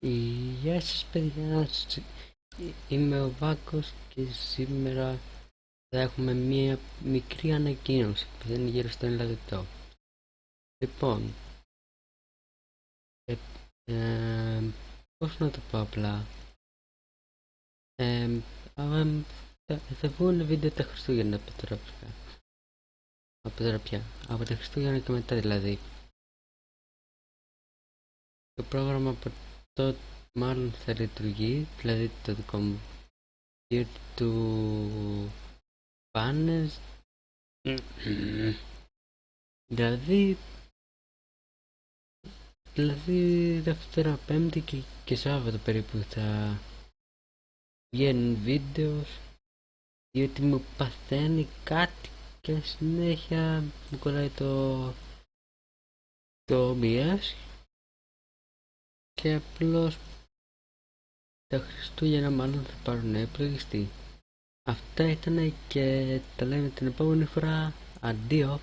Γεια σας παιδιά, είμαι ο Βάκος και σήμερα θα έχουμε μία μικρή ανακοίνωση που θα είναι γύρω στο 1 λεπτό. Λοιπόν, πώς να το πω απλά, θα βγουν βίντεο τα Χριστούγεννα από τα Χριστούγεννα και μετά δηλαδή. Το πρόγραμμα από τότε μάλλον θα λειτουργεί, δηλαδή το δικό μου του πάνες, δηλαδή Δευτέρα, Πέμπτη και Σάββατο περίπου θα βγαίνουν βίντεο, διότι μου παθαίνει κάτι και συνέχεια μου κολλάει το OBS και απλώς τα Χριστούγεννα μάλλον θα πάρουν επλογιστή. Αυτά ήταν και τα λέμε την επόμενη φορά. Αντίο.